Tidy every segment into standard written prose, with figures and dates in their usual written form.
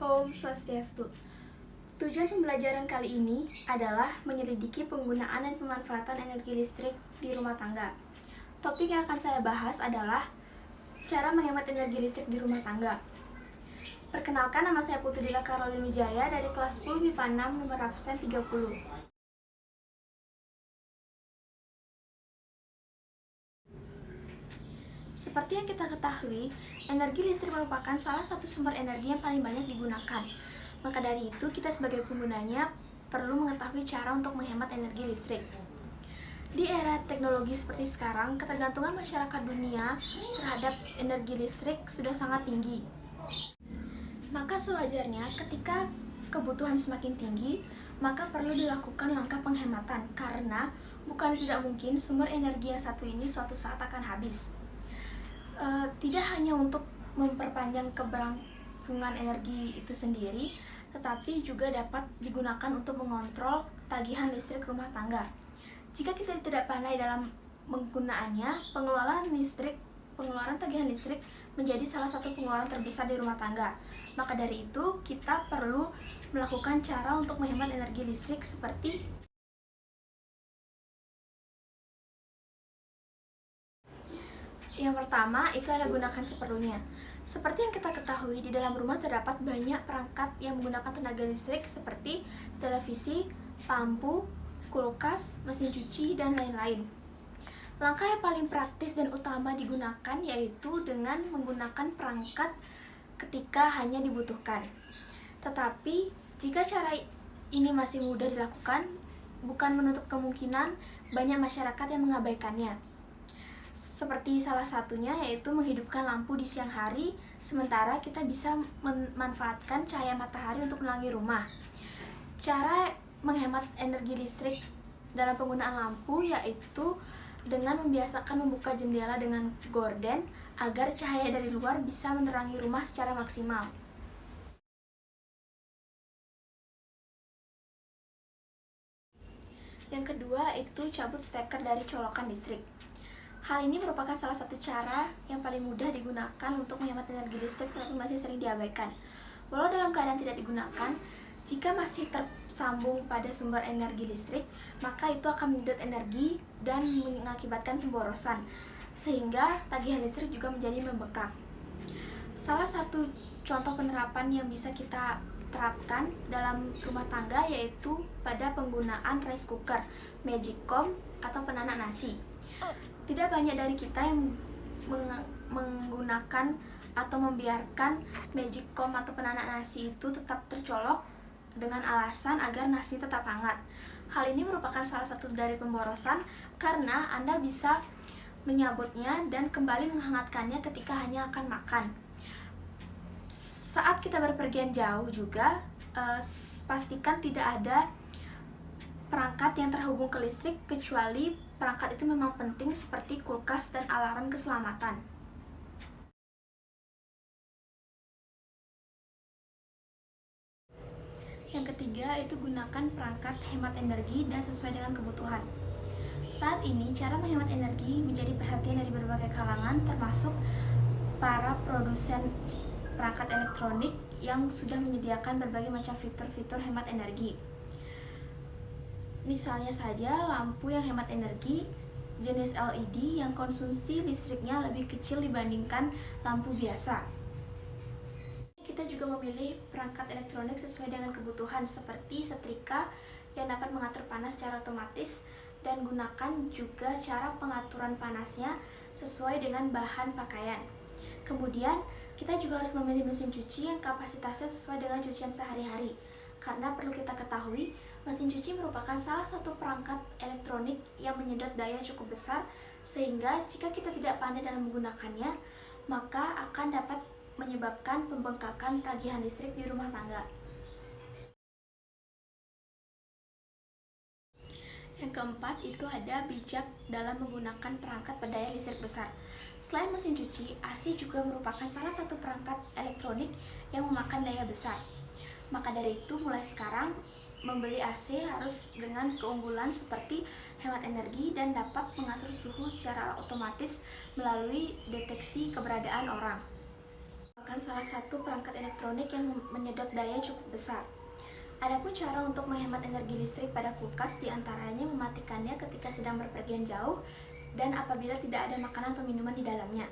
Om Swastiastu. Tujuan pembelajaran kali ini adalah menyelidiki penggunaan dan pemanfaatan energi listrik di rumah tangga. Topik yang akan saya bahas adalah cara menghemat energi listrik di rumah tangga. Perkenalkan, nama saya Putri Dila Karolin Wijaya dari kelas 10 MIPA 6 nomor absen 30. Seperti yang kita ketahui, energi listrik merupakan salah satu sumber energi yang paling banyak digunakan. Maka dari itu, kita sebagai penggunanya perlu mengetahui cara untuk menghemat energi listrik. Di era teknologi seperti sekarang, ketergantungan masyarakat dunia terhadap energi listrik sudah sangat tinggi. Maka sewajarnya ketika kebutuhan semakin tinggi, maka perlu dilakukan langkah penghematan karena bukan tidak mungkin sumber energi yang satu ini suatu saat akan habis. Tidak hanya untuk memperpanjang keberlangsungan energi itu sendiri, tetapi juga dapat digunakan untuk mengontrol tagihan listrik rumah tangga. Jika kita tidak pandai dalam penggunaannya, pengeluaran tagihan listrik menjadi salah satu pengeluaran terbesar di rumah tangga. Maka dari itu, kita perlu melakukan cara untuk menghemat energi listrik seperti yang pertama, itu adalah gunakan seperlunya. Seperti yang kita ketahui, di dalam rumah terdapat banyak perangkat yang menggunakan tenaga listrik seperti televisi, lampu, kulkas, mesin cuci, dan lain-lain. Langkah yang paling praktis dan utama digunakan yaitu dengan menggunakan perangkat ketika hanya dibutuhkan. Tetapi, jika cara ini masih mudah dilakukan, bukan menutup kemungkinan banyak masyarakat yang mengabaikannya. Seperti salah satunya yaitu menghidupkan lampu di siang hari, sementara kita bisa memanfaatkan cahaya matahari untuk menerangi rumah. Cara menghemat energi listrik dalam penggunaan lampu yaitu dengan membiasakan membuka jendela dengan gorden agar cahaya dari luar bisa menerangi rumah secara maksimal. Yang kedua itu cabut steker dari colokan listrik. Hal ini merupakan salah satu cara yang paling mudah digunakan untuk menghemat energi listrik tetapi masih sering diabaikan. Walau dalam keadaan tidak digunakan, jika masih tersambung pada sumber energi listrik, maka itu akan menyedot energi dan mengakibatkan pemborosan, sehingga tagihan listrik juga menjadi membengkak. Salah satu contoh penerapan yang bisa kita terapkan dalam rumah tangga yaitu pada penggunaan rice cooker, magicom, atau penanak nasi. Tidak banyak dari kita yang menggunakan atau membiarkan magicom atau penanak nasi itu tetap tercolok dengan alasan agar nasi tetap hangat. Hal ini merupakan salah satu dari pemborosan karena Anda bisa menyabutnya dan kembali menghangatkannya ketika hanya akan makan. Saat kita berpergian jauh juga, pastikan tidak ada perangkat yang terhubung ke listrik kecuali perangkat itu memang penting seperti kulkas dan alarm keselamatan. Yang ketiga itu gunakan perangkat hemat energi dan sesuai dengan kebutuhan. Saat ini cara menghemat energi menjadi perhatian dari berbagai kalangan termasuk para produsen perangkat elektronik yang sudah menyediakan berbagai macam fitur-fitur hemat energi. Misalnya saja lampu yang hemat energi jenis LED yang konsumsi listriknya lebih kecil dibandingkan lampu biasa. Kita juga memilih perangkat elektronik sesuai dengan kebutuhan seperti setrika yang dapat mengatur panas secara otomatis dan gunakan juga cara pengaturan panasnya sesuai dengan bahan pakaian. Kemudian, kita juga harus memilih mesin cuci yang kapasitasnya sesuai dengan cucian sehari-hari. Karena perlu kita ketahui, mesin cuci merupakan salah satu perangkat elektronik yang menyedot daya cukup besar, sehingga jika kita tidak pandai dalam menggunakannya, maka akan dapat menyebabkan pembengkakan tagihan listrik di rumah tangga. Yang keempat itu ada bijak dalam menggunakan perangkat berdaya listrik besar. Selain mesin cuci, AC juga merupakan salah satu perangkat elektronik yang memakan daya besar. Maka dari itu mulai sekarang membeli AC harus dengan keunggulan seperti hemat energi dan dapat mengatur suhu secara otomatis melalui deteksi keberadaan orang. Kan salah satu perangkat elektronik yang menyedot daya cukup besar. Adapun cara untuk menghemat energi listrik pada kulkas diantaranya mematikannya ketika sedang berpergian jauh dan apabila tidak ada makanan atau minuman di dalamnya.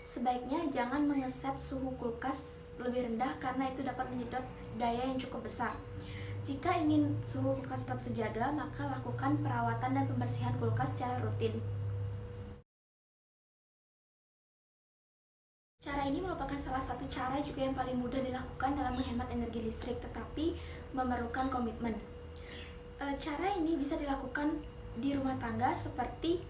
Sebaiknya jangan mengeset suhu kulkas lebih rendah karena itu dapat menyedot daya yang cukup besar. Jika ingin suhu kulkas tetap terjaga, maka lakukan perawatan dan pembersihan kulkas secara rutin. Cara ini merupakan salah satu cara juga yang paling mudah dilakukan dalam menghemat energi listrik, tetapi memerlukan komitmen. Cara ini bisa dilakukan di rumah tangga seperti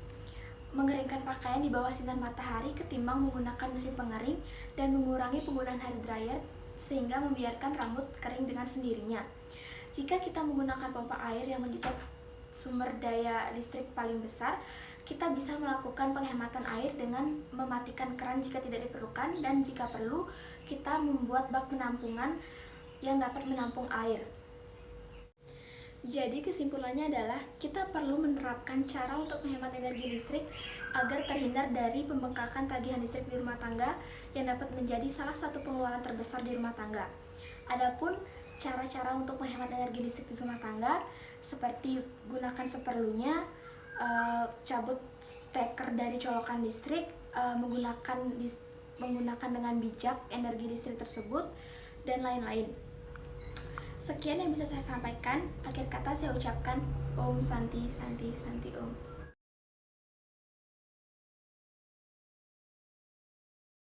mengeringkan pakaian di bawah sinar matahari ketimbang menggunakan mesin pengering dan mengurangi penggunaan hair dryer sehingga membiarkan rambut kering dengan sendirinya. Jika kita menggunakan pompa air yang menyedot sumber daya listrik paling besar, kita bisa melakukan penghematan air dengan mematikan keran jika tidak diperlukan, dan jika perlu kita membuat bak penampungan yang dapat menampung air. Jadi kesimpulannya adalah kita perlu menerapkan cara untuk menghemat energi listrik agar terhindar dari pembengkakan tagihan listrik di rumah tangga yang dapat menjadi salah satu pengeluaran terbesar di rumah tangga. Adapun cara-cara untuk menghemat energi listrik di rumah tangga seperti gunakan seperlunya, cabut steker dari colokan listrik, menggunakan dengan bijak energi listrik tersebut, dan lain-lain. Sekian yang bisa saya sampaikan. Akhir kata saya ucapkan Om Santi Santi Santi Om.